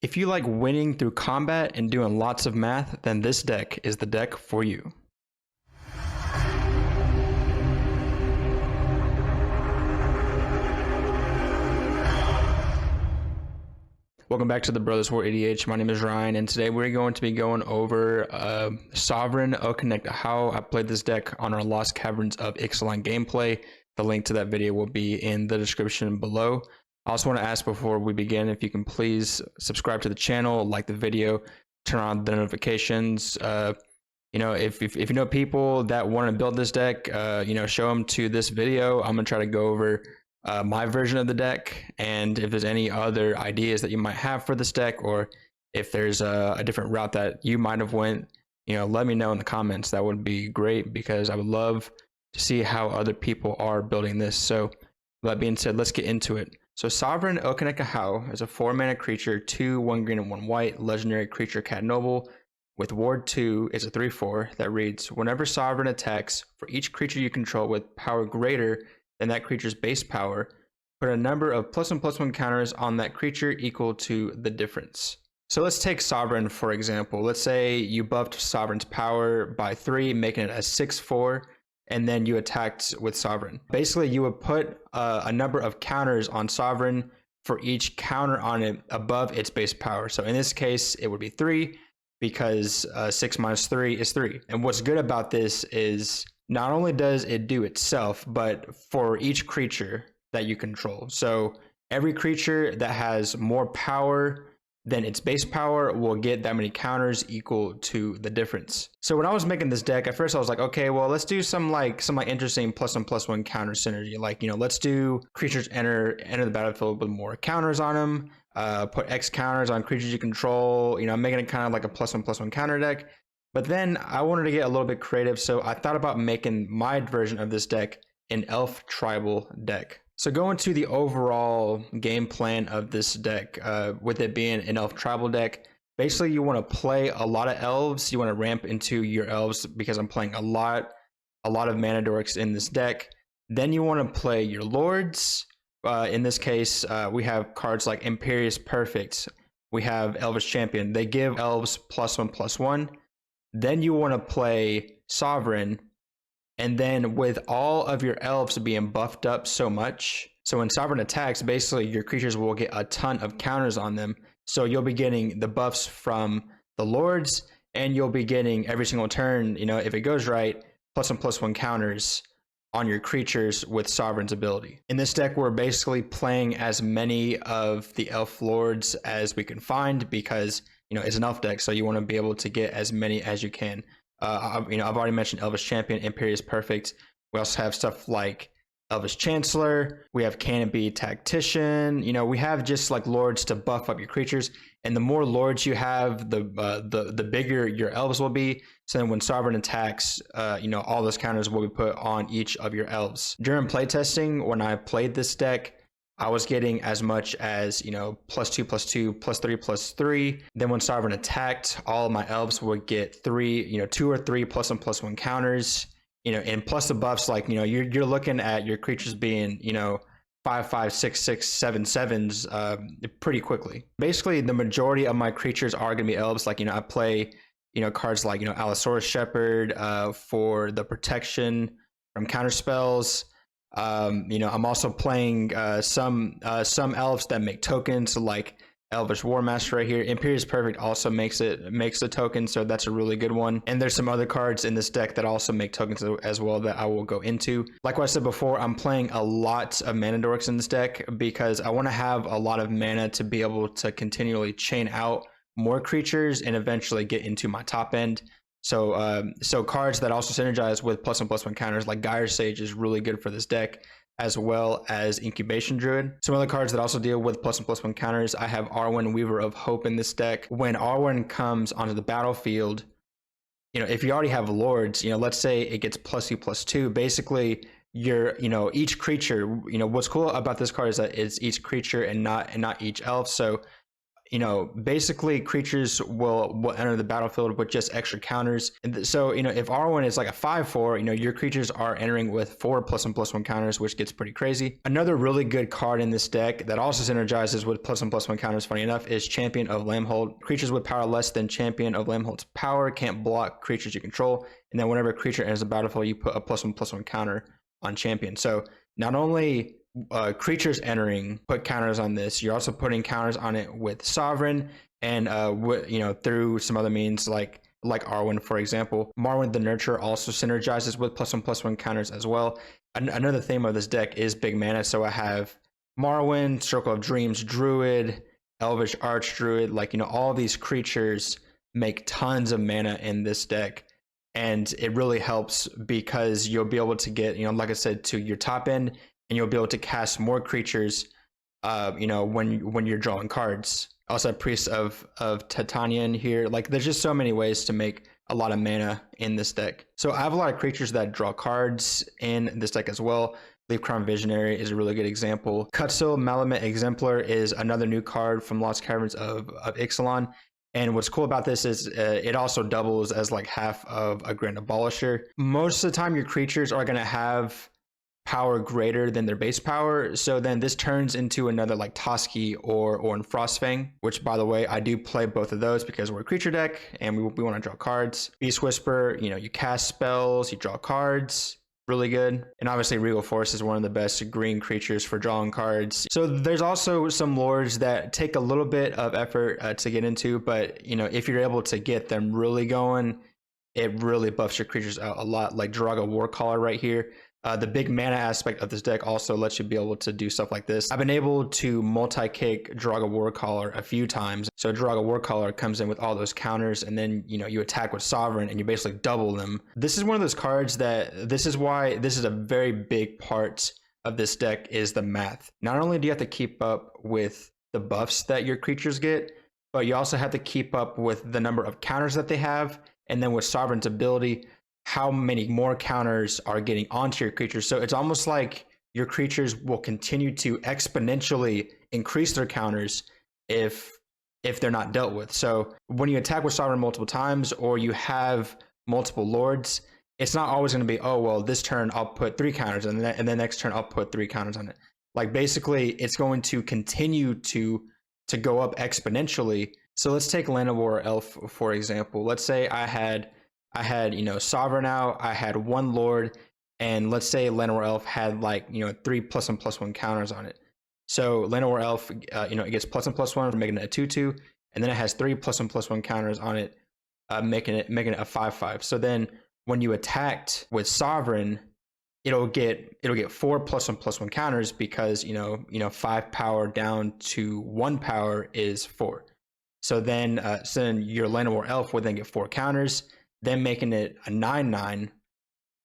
If you like winning through combat and doing lots of math, then this deck is the deck for you. Welcome back to the Brothers War EDH. My name is Ryan, and today we're going to be going over Sovereign Okinec Ahau. I played this deck on our Lost Caverns of Ixalan gameplay. The link to that video will be in the description below. I also want to ask before we begin if you can please subscribe to the channel, like the video, turn on the notifications. If you know people that want to build this deck, show them to this video. I'm gonna try to go over my version of the deck, and if there's any other ideas that you might have for this deck, or if there's a different route that you might have went, let me know in the comments. That would be great because I would love to see how other people are building this. So with that being said, let's get into it. So Sovereign Okinec Ahau is a 4-mana creature, 2 1 green and 1 white, legendary creature cat noble. With Ward 2 is a 3/4 that reads, whenever Sovereign attacks, for each creature you control with power greater than that creature's base power, put a number of +1/+1 counters on that creature equal to the difference. So let's take Sovereign for example. Let's say you buffed Sovereign's power by 3, making it a 6/4, and then you attacked with Sovereign. Basically, you would put a number of counters on Sovereign for each counter on it above its base power. So in this case, it would be 3 because 6 minus 3 is 3. And what's good about this is not only does it do itself, but for each creature that you control. So every creature that has more power than its base power will get that many counters equal to the difference. So when I was making this deck, at first I was like, okay, well, let's do some interesting +1/+1 counter synergy. Let's do creatures enter the battlefield with more counters on them. Put X counters on creatures you control. I'm making it kind of like a +1/+1 counter deck. But then I wanted to get a little bit creative, so I thought about making my version of this deck an elf tribal deck. So going to the overall game plan of this deck, with it being an elf tribal deck, basically you want to play a lot of elves. You want to ramp into your elves because I'm playing a lot of mana dorks in this deck. Then you want to play your lords. In this case, we have cards like Imperious Perfect. We have Elvish Champion. They give elves +1/+1. Then you want to play Sovereign. And then with all of your elves being buffed up so much, so when Sovereign attacks, basically your creatures will get a ton of counters on them. So you'll be getting the buffs from the lords, and you'll be getting every single turn, if it goes right, +1/+1 counters on your creatures with Sovereign's ability. In this deck, we're basically playing as many of the elf lords as we can find because, it's an elf deck, so you want to be able to get as many as you can. I've already mentioned Elvish Champion, Imperious Perfect. We also have stuff like Elvish Chancellor. We have Canopy Tactician. We have just like lords to buff up your creatures. And the more lords you have, the bigger your elves will be. So then when Sovereign attacks, all those counters will be put on each of your elves. During playtesting, when I played this deck, I was getting as much as, +2/+2, +3/+3. Then when Sovereign attacked, all of my elves would get 2 or 3 +1/+1 counters, and plus the buffs, you're looking at your creatures being, 5/5, 6/6, 7/7s pretty quickly. Basically, the majority of my creatures are going to be elves. I play, cards like, Allosaurus Shepherd for the protection from counter spells. I'm also playing some elves that make tokens, like Elvish War Master right here. Imperious Perfect also makes the token, so that's a really good one. And there's some other cards in this deck that also make tokens as well that I will go into. Like what I said before, I'm playing a lot of mana dorks in this deck because I want to have a lot of mana to be able to continually chain out more creatures and eventually get into my top end. So cards that also synergize with +1/+1 counters like Gyre Sage is really good for this deck, as well as Incubation Druid. Some other cards that also deal with +1/+1 counters, I have Arwen, Weaver of Hope in this deck. When Arwen comes onto the battlefield, if you already have lords, let's say it gets +2/+2, basically each creature, what's cool about this card is that it's each creature and not each elf. So basically creatures will enter the battlefield with just extra counters. And so, if R1 is like a 5/4, your creatures are entering with 4+1/+1 counters, which gets pretty crazy. Another really good card in this deck that also synergizes with +1/+1 counters, funny enough, is Champion of Lambhold. Creatures with power less than Champion of Lambhold's power can't block creatures you control. And then whenever a creature enters the battlefield, you put a +1/+1 counter on Champion. So not only creatures entering put counters on this, you're also putting counters on it with Sovereign and through some other means like Arwen, for example. Marwyn the Nurturer also synergizes with +1/+1 counters as well. Another theme of this deck is big mana, so I have Marwyn, Circle of Dreams Druid, Elvish Archdruid, all these creatures make tons of mana in this deck. And it really helps because you'll be able to get, like I said, to your top end, and you'll be able to cast more creatures, when you're drawing cards. Also, Priest of Titanian here. There's just so many ways to make a lot of mana in this deck. So I have a lot of creatures that draw cards in this deck as well. Leaf Crown Visionary is a really good example. Cutsil Malamute Exemplar is another new card from Lost Caverns of Ixalan. And what's cool about this is it also doubles as half of a Grand Abolisher. Most of the time, your creatures are going to have power greater than their base power, so then this turns into another Toski or Frostfang, which, by the way, I do play both of those because we're a creature deck and we want to draw cards. Beast Whisper, you cast spells, you draw cards, really good. And obviously Regal Force is one of the best green creatures for drawing cards. So there's also some lords that take a little bit of effort to get into, but if you're able to get them really going, it really buffs your creatures out a lot, like Draga Warcaller right here. The big mana aspect of this deck also lets you be able to do stuff like this. I've been able to multi-kick Draga Warcaller a few times. So Draga Warcaller comes in with all those counters, and then you attack with Sovereign and you basically double them. This is one of those cards this is why this is a very big part of this deck, is the math. Not only do you have to keep up with the buffs that your creatures get, but you also have to keep up with the number of counters that they have, and then with Sovereign's ability, how many more counters are getting onto your creatures. So it's almost like your creatures will continue to exponentially increase their counters if they're not dealt with. So when you attack with Sovereign multiple times, or you have multiple lords, it's not always going to be, oh, well, this turn I'll put 3 counters, and then next turn I'll put 3 counters on it. Basically, it's going to continue to go up exponentially. So let's take Llanowar Elf, for example. Let's say I had Sovereign out, I had 1 lord, and let's say Llanowar Elf had 3 +1/+1 counters on it. So Llanowar Elf, it gets +1/+1 for making it a 2/2, and then it has 3 +1/+1 counters on it, making it a 5/5. So then when you attacked with Sovereign, it'll get 4 +1/+1 counters because 5 power down to 1 power is 4. So then your Llanowar Elf would then get 4 counters, then making it a 9/9.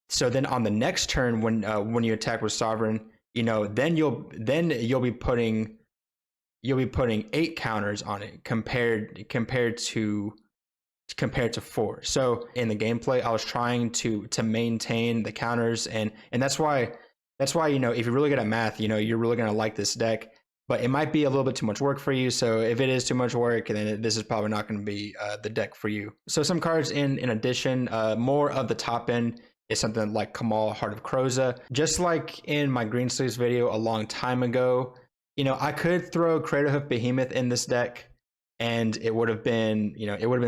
So then on the next turn, when you attack with Sovereign, then you'll be putting 8 counters on it compared to 4. So in the gameplay, I was trying to maintain the counters, and that's why if you're really good at math, you're really gonna like this deck. But it might be a little bit too much work for you. So if it is too much work, then this is probably not going to be the deck for you. So some cards in addition, more of the top end is something like Kamahl, Heart of Kroza. Just like in my Green Sleeves video a long time ago, I could throw Craterhoof Behemoth in this deck, and it would have been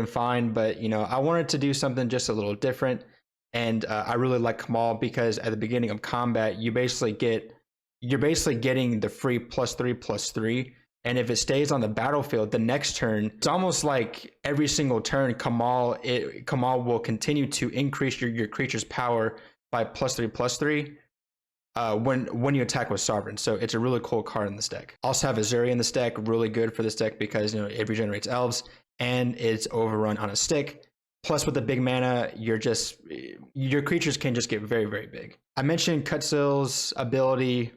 fine. But I wanted to do something just a little different, and I really like Kamahl because at the beginning of combat, you're basically getting the free +3/+3, and if it stays on the battlefield the next turn, it's almost like every single turn Kamahl will continue to increase your creature's power by +3/+3 when you attack with Sovereign. So it's a really cool card in this deck. Also have Azuri in this deck, really good for this deck because it regenerates elves and it's overrun on a stick. Plus with the big mana, your creatures can just get very, very big. I mentioned Cutsil's ability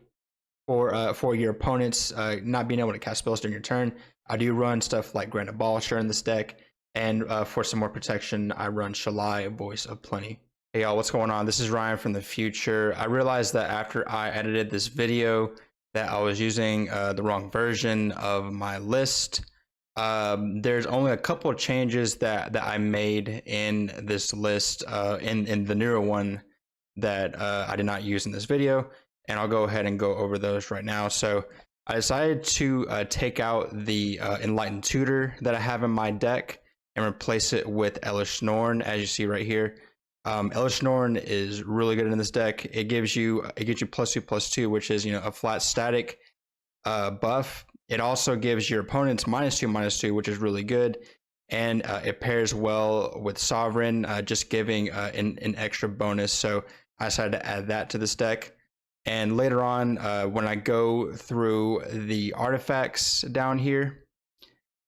for your opponents not being able to cast spells during your turn. I do run stuff like Grand Abolisher in this deck, and for some more protection, I run Shalai, Voice of Plenty. Hey y'all, what's going on? This is Ryan from the future. I realized that after I edited this video that I was using the wrong version of my list. There's only a couple of changes that I made in this list, in the newer one that I did not use in this video, and I'll go ahead and go over those right now. So I decided to take out the Enlightened Tutor that I have in my deck and replace it with Elish Norn, as you see right here. Elish Norn is really good in this deck. It gives you +2/+2, which is a flat static buff. It also gives your opponents -2/-2, which is really good, and it pairs well with Sovereign, just giving an extra bonus. So I decided to add that to this deck. And later on, when I go through the artifacts down here,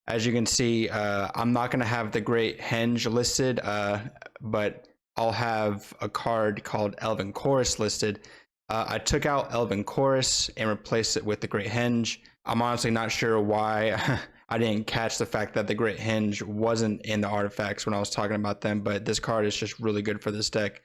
as you can see, I'm not going to have the Great Henge listed, but I'll have a card called Elven Chorus listed. I took out Elven Chorus and replaced it with the Great Henge. I'm honestly not sure why I didn't catch the fact that the Great Henge wasn't in the artifacts when I was talking about them, but this card is just really good for this deck.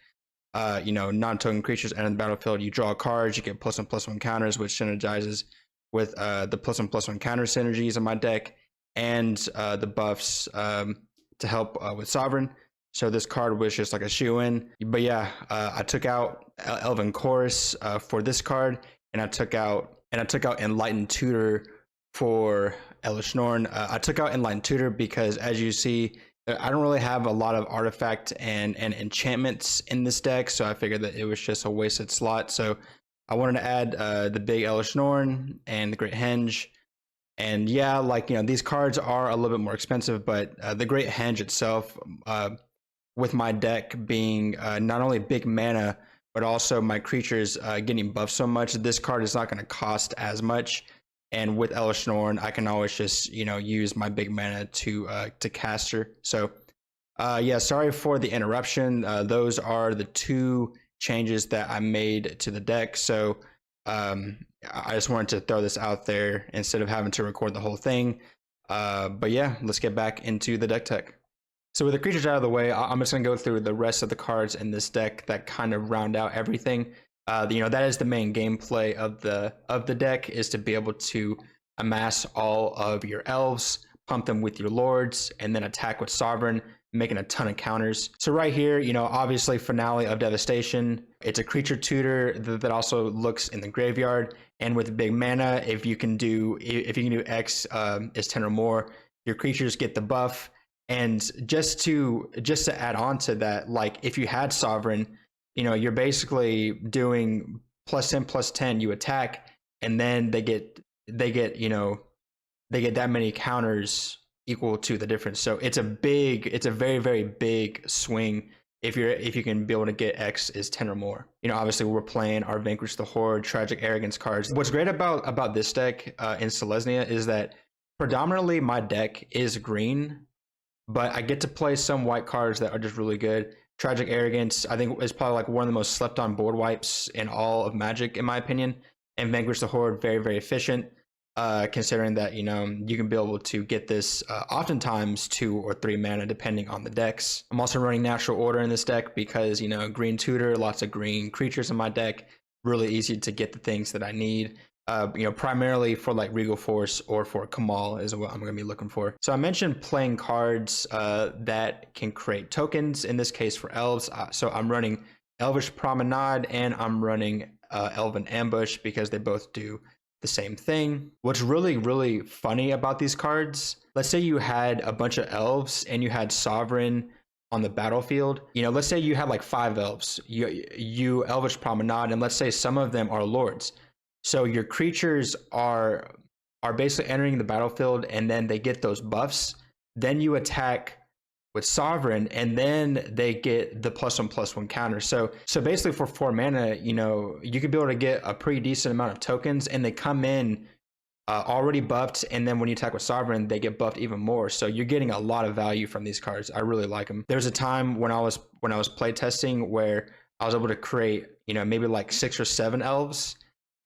Non-token creatures enter the battlefield, you draw cards, you get +1/+1 counters, which synergizes with the +1/+1 counter synergies in my deck, and the buffs to help with Sovereign. So this card was just like a shoe-in. But yeah, I took out Elven Chorus for this card, and I took out Enlightened Tutor for Elish Norn. I took out Enlightened Tutor because, as you see, I don't really have a lot of artifact and enchantments in this deck, so I figured that it was just a wasted slot. So I wanted to add the big Elish Norn and the Great Henge. And yeah, these cards are a little bit more expensive, but the Great Henge itself, with my deck being not only big mana, but also my creatures getting buffed so much, this card is not going to cost as much. And with Elish Norn, I can always just use my big mana to cast her. So yeah, sorry for the interruption. Those are the two changes that I made to the deck. So I just wanted to throw this out there instead of having to record the whole thing. But yeah, let's get back into the deck tech. So with the creatures out of the way, I'm just going to go through the rest of the cards in this deck that kind of round out everything. That is the main gameplay of the deck, is to be able to amass all of your elves, pump them with your lords, and then attack with Sovereign, making a ton of counters. So right here, obviously Finale of Devastation. It's a creature tutor that also looks in the graveyard, and with big mana, if you can do X is 10 or more, your creatures get the buff. And just to add on to that, if you had Sovereign, you're basically doing +10/+10. You attack, and then they get that many counters equal to the difference. So it's a very, very big swing if you can be able to get X is 10 or more. Obviously we're playing our Vanquish the Horde, Tragic Arrogance cards. What's great about this deck in Selesnya is that predominantly my deck is green, but I get to play some white cards that are just really good. Tragic Arrogance, I think, is probably one of the most slept on board wipes in all of Magic, in my opinion. And Vanquish the Horde, very, very efficient, considering that, you can be able to get this oftentimes 2 or 3 mana, depending on the decks. I'm also running Natural Order in this deck because, green tutor, lots of green creatures in my deck, really easy to get the things that I need. Primarily for Regal Force or for Kamal is what I'm going to be looking for. So I mentioned playing cards that can create tokens, in this case for elves. So I'm running Elvish Promenade and I'm running Elven Ambush because they both do the same thing. What's really, really funny about these cards, let's say you had a bunch of elves and you had Sovereign on the battlefield. Let's say you had 5 elves, you Elvish Promenade, and let's say some of them are lords. So your creatures are basically entering the battlefield, and then they get those buffs. Then you attack with Sovereign, and then they get the +1/+1 counter. So basically for 4 mana, you could be able to get a pretty decent amount of tokens, and they come in already buffed, and then when you attack with Sovereign, they get buffed even more. So you're getting a lot of value from these cards. I really like them. There's a time when I was play testing where I was able to create, maybe 6 or 7 elves.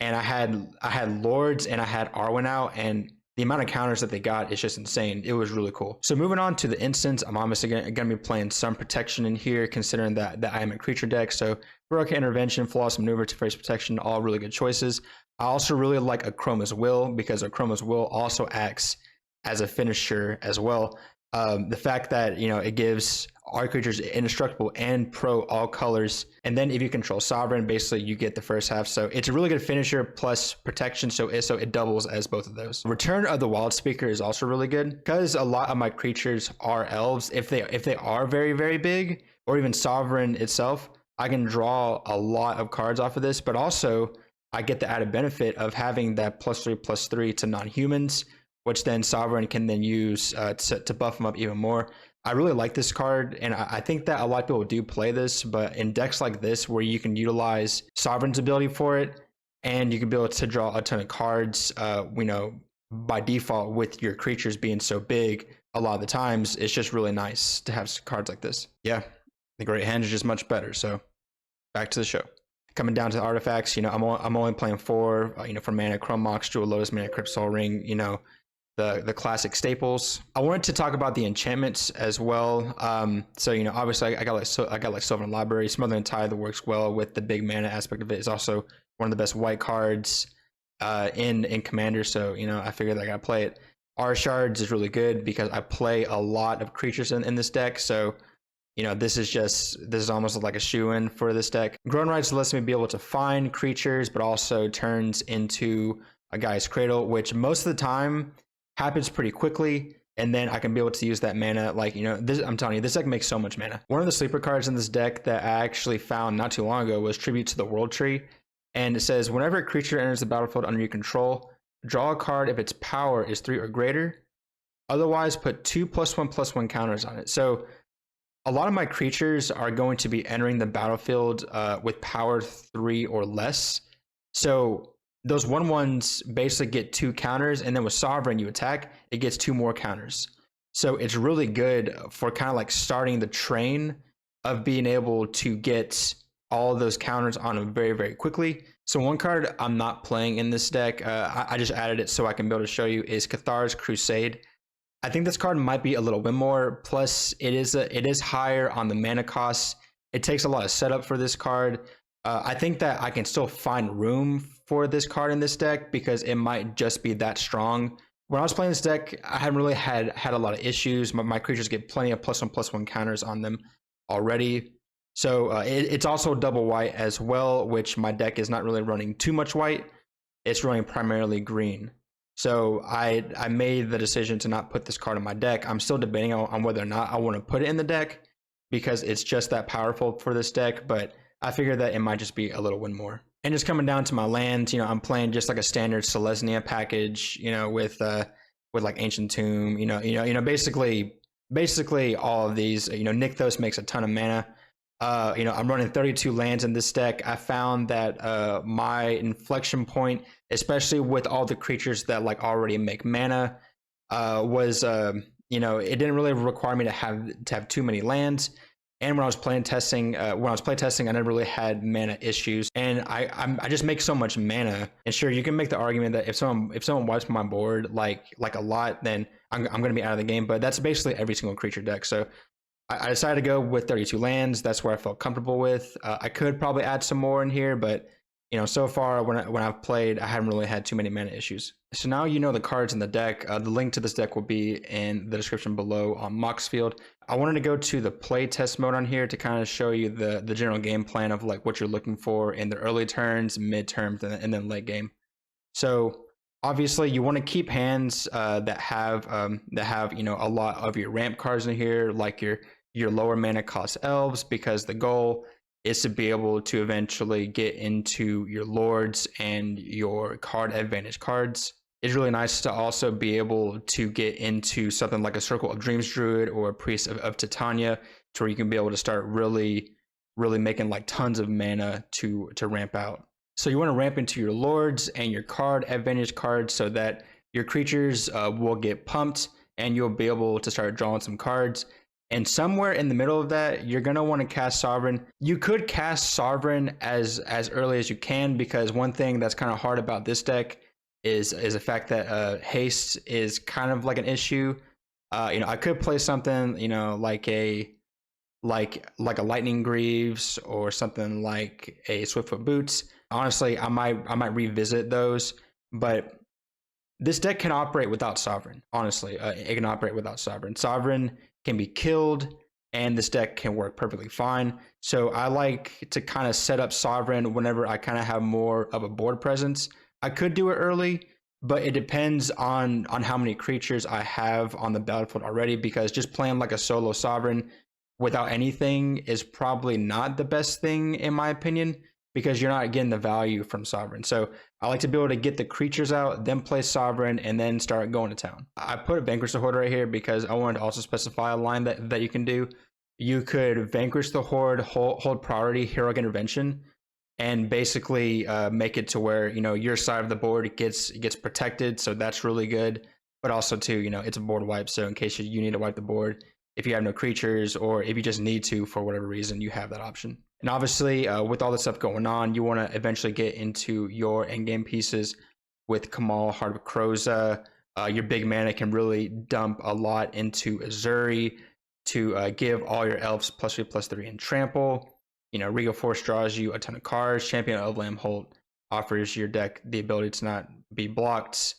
And I had lords and I had Arwen out, and the amount of counters that they got is just insane. It was really cool. So moving on to the instance, I'm obviously going to be playing some protection in here, considering that I am a creature deck. So Heroic Intervention, Flawless Maneuver, Teferi's Protection, all really good choices. I also really like Akroma's Will, because Akroma's Will also acts as a finisher as well. The fact that, you know, it gives our creatures indestructible and pro all colors, and then if you control Sovereign, basically you get the first half. So it's a really good finisher plus protection, so it doubles as both of those. Return of the Wild Speaker is also really good because a lot of my creatures are elves. If they are very, very big, or even Sovereign itself, I can draw a lot of cards off of this, but also I get the added benefit of having that +3/+3 to non-humans, which then Sovereign can then use to buff them up even more. I really like this card, and I think that a lot of people do play this, but in decks like this where you can utilize Sovereign's ability for it, and you can be able to draw a ton of cards, you know, by default with your creatures being so big, a lot of the times it's just really nice to have cards like this. Yeah, the Great Hand is just much better. So back to the show. Coming down to the artifacts, you know, I'm only playing 4, you know, for mana, Chrome Mox, Jewel Lotus, Mana Crypt Soul Ring, you know, the classic staples. I wanted to talk about the enchantments as well. So, you know, obviously I got like Sovereign Library, Smothering Tide that works well with the big mana aspect of it. Is also one of the best white cards in Commander. So, you know, I figured I gotta play it. R Shards is really good because I play a lot of creatures in this deck. So, you know, this is almost like a shoe-in for this deck. Grown Rights lets me be able to find creatures, but also turns into a Guy's Cradle, which most of the time happens pretty quickly, and then I can be able to use that mana. Like, you know, I'm telling you, this deck makes so much mana. One of the sleeper cards in this deck that I actually found not too long ago was Tribute to the World Tree, and it says whenever a creature enters the battlefield under your control, draw a card if its power is 3 or greater. Otherwise, put 2 +1/+1 counters on it. So a lot of my creatures are going to be entering the battlefield with power 3 or less. So those 1/1s basically get 2 counters, and then with Sovereign you attack, it gets 2 more counters. So it's really good for kind of like starting the train of being able to get all of those counters on them very, very quickly. So one card I'm not playing in this deck, I just added it so I can be able to show you, is Cathar's Crusade. I think this card might be a little bit more, plus it is higher on the mana cost. It takes a lot of setup for this card. I think that I can still find room for this card in this deck because it might just be that strong. When I was playing this deck, I hadn't really had a lot of issues. My creatures get plenty of +1/+1 counters on them already. So it's also double white as well, which my deck is not really running too much white. It's running primarily green. So I made the decision to not put this card in my deck. I'm still debating on whether or not I want to put it in the deck because it's just that powerful for this deck, but I figured that it might just be a little win more. And just coming down to my lands, you know, I'm playing just like a standard Selesnya package, you know, with like Ancient Tomb, basically all of these. You know, Nykthos makes a ton of mana. You know, I'm running 32 lands in this deck. I found that my inflection point, especially with all the creatures that like already make mana, was you know, it didn't really require me to have too many lands. And when I was playtesting, I never really had mana issues, and I just make so much mana. And sure, you can make the argument that if someone wipes my board like a lot, then I'm gonna be out of the game. But that's basically every single creature deck. So I decided to go with 32 lands. That's where I felt comfortable with. I could probably add some more in here, but you know, so far when I've played, I haven't really had too many mana issues. So now you know the cards in the deck. The link to this deck will be in the description below on Moxfield. I wanted to go to the play test mode on here to kind of show you the general game plan of like what you're looking for in the early turns, mid turns, and then late game. So obviously you want to keep hands that have you know, a lot of your ramp cards in here, like your lower mana cost elves, because the goal is to be able to eventually get into your lords and your card advantage cards. It's really nice to also be able to get into something like a Circle of Dreams Druid or a Priest of Titania, to where you can be able to start really making like tons of mana to ramp out. So you want to ramp into your lords and your card advantage cards so that your creatures will get pumped and you'll be able to start drawing some cards. And somewhere in the middle of that, you're going to want to cast Sovereign. You could cast Sovereign as early as you can, because one thing that's kind of hard about this deck is the fact that haste is kind of like an issue. You know, I could play something, you know, like a Lightning Greaves or something like a Swiftfoot Boots. Honestly, I might revisit those, but this deck can operate without Sovereign. Honestly, it can operate without Sovereign. Sovereign can be killed, and this deck can work perfectly fine. So I like to kind of set up Sovereign whenever I kind of have more of a board presence. I could do it early, but it depends on how many creatures I have on the battlefield already, because just playing like a solo Sovereign without anything is probably not the best thing in my opinion, because you're not getting the value from Sovereign. So I like to be able to get the creatures out, then play Sovereign, and then start going to town. I put a Vanquish the Horde right here because I wanted to also specify a line that you can do. You could Vanquish the Horde, hold priority, Heroic Intervention, and basically make it to where, you know, your side of the board gets protected. So that's really good. But also too, you know, it's a board wipe. So in case you need to wipe the board, if you have no creatures, or if you just need to for whatever reason, you have that option. And obviously, with all this stuff going on, you want to eventually get into your endgame pieces with Kamal, Heart of Kroza. Your big mana can really dump a lot into Azuri to give all your elves +3/+3 and trample. You know, Regal Force draws you a ton of cards. Champion of Lambholt offers your deck the ability to not be blocked.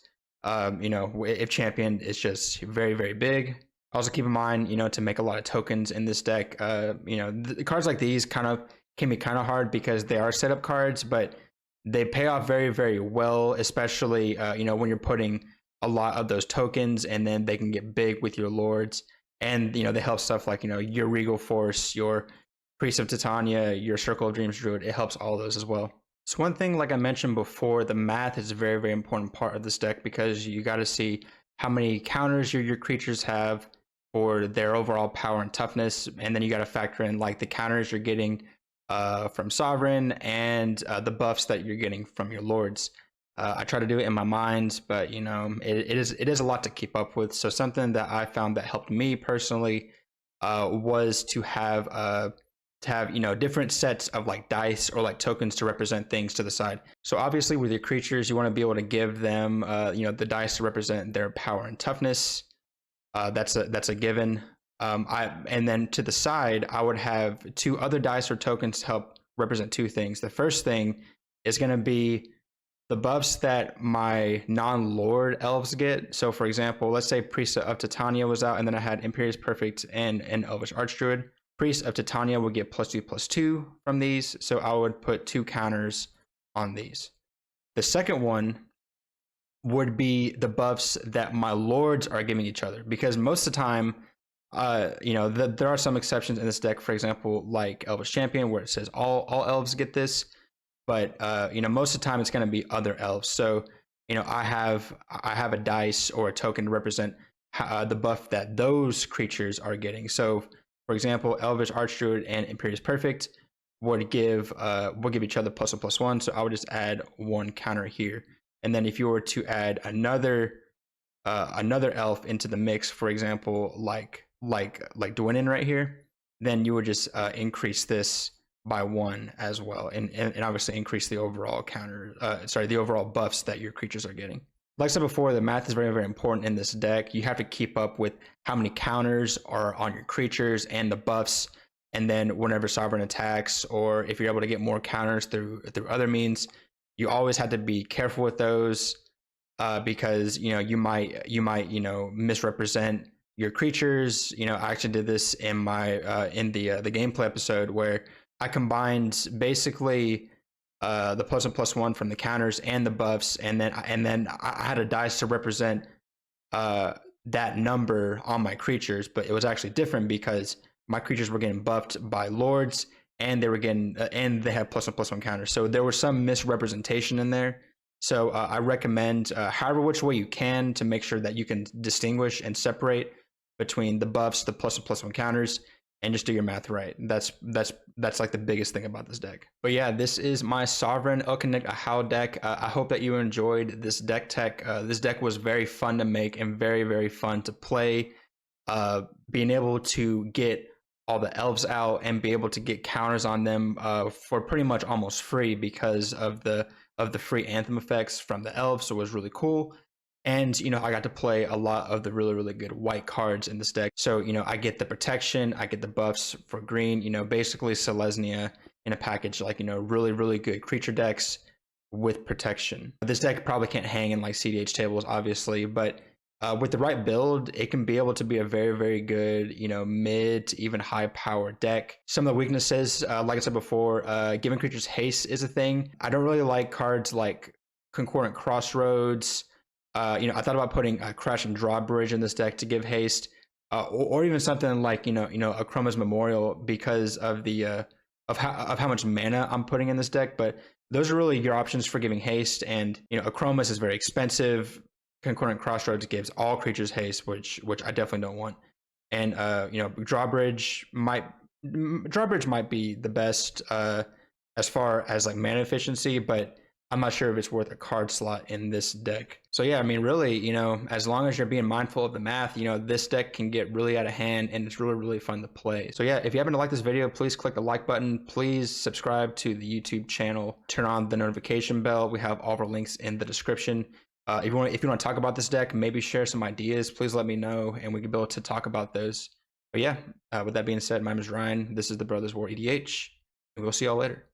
You know, if Champion is just very, very big. Also keep in mind, you know, to make a lot of tokens in this deck, you know, the cards like these can be kind of hard because they are setup cards, but they pay off very, very well, especially, you know, when you're putting a lot of those tokens, and then they can get big with your lords. And, you know, they help stuff like, you know, your Regal Force, your Priest of Titania, your Circle of Dreams Druid. It helps all those as well. So one thing, like I mentioned before, the math is a very, very important part of this deck, because you got to see how many counters your creatures have for their overall power and toughness, and then you got to factor in like the counters you're getting from Sovereign, and the buffs that you're getting from your lords. I try to do it in my mind, but you know, it is a lot to keep up with. So something that I found that helped me personally was to have you know, different sets of like dice or like tokens to represent things to the side. So obviously with your creatures, you want to be able to give them you know, the dice to represent their power and toughness. That's a given. And then to the side, I would have 2 other dice or tokens to help represent 2 things. The first thing is going to be the buffs that my non-lord elves get. So for example, let's say Priest of Titania was out, and then I had Imperious Perfect and an Elvish Archdruid. Priest of Titania would get +2/+2 from these, so I would put 2 counters on these. The second one would be the buffs that my lords are giving each other, because most of the time, you know, there are some exceptions in this deck. For example, like Elvish Champion, where it says all elves get this, but you know, most of the time it's going to be other elves. So you know, I have a dice or a token to represent the buff that those creatures are getting. So for example, Elvish Archdruid and Imperious Perfect would give each other +1/+1. So I would just add 1 counter here. And then if you were to add another elf into the mix, for example, like Dwynnin right here, then you would just increase this by 1 as well, and obviously increase the overall the overall buffs that your creatures are getting. Like I said before, the math is very, very important in this deck. You have to keep up with how many counters are on your creatures and the buffs, and then whenever Sovereign attacks, or if you're able to get more counters through other means, you always have to be careful with those, because you know, you might you know, misrepresent your creatures. You know, I actually did this in my in the gameplay episode, where I combined basically the +1/+1 from the counters and the buffs, and then I had a dice to represent that number on my creatures, but it was actually different because my creatures were getting buffed by lords, and they were getting and they had +1/+1 counters. So there was some misrepresentation in there. So I recommend however which way you can to make sure that you can distinguish and separate between the buffs, the +1/+1 counters, and just do your math right. That's like the biggest thing about this deck. But yeah, this is my Sovereign Okinec Ahau deck. I hope that you enjoyed this deck tech. This deck was very fun to make and very, very fun to play. Being able to get all the elves out and be able to get counters on them for pretty much almost free because of the free anthem effects from the elves, so it was really cool. And you know, I got to play a lot of the really, really good white cards in this deck. So you know, I get the protection, I get the buffs for green. You know, basically Selesnya in a package, like, you know, really, really good creature decks with protection. This deck probably can't hang in like CDH tables, obviously, but with the right build, it can be able to be a very, very good, mid to even high power deck. Some of the weaknesses, like I said before, giving creatures haste is a thing. I don't really like cards like Concordant Crossroads. I thought about putting a Crash and Drawbridge in this deck to give haste, or even something like Akroma's Memorial because of the of how much mana I'm putting in this deck. But those are really your options for giving haste, and Akroma's is very expensive. Concordant Crossroads gives all creatures haste, which I definitely don't want. And Drawbridge might be the best as far as like mana efficiency, but I'm not sure if it's worth a card slot in this deck. So yeah, I mean, really, as long as you're being mindful of the math, this deck can get really out of hand, and it's really, really fun to play. So yeah, if you happen to like this video, please click the like button. Please subscribe to the YouTube channel. Turn on the notification bell. We have all of our links in the description. If you want to talk about this deck, maybe share some ideas, please let me know, and we can be able to talk about those. But yeah, with that being said, my name is Ryan. This is the Brothers War EDH, and we'll see y'all later.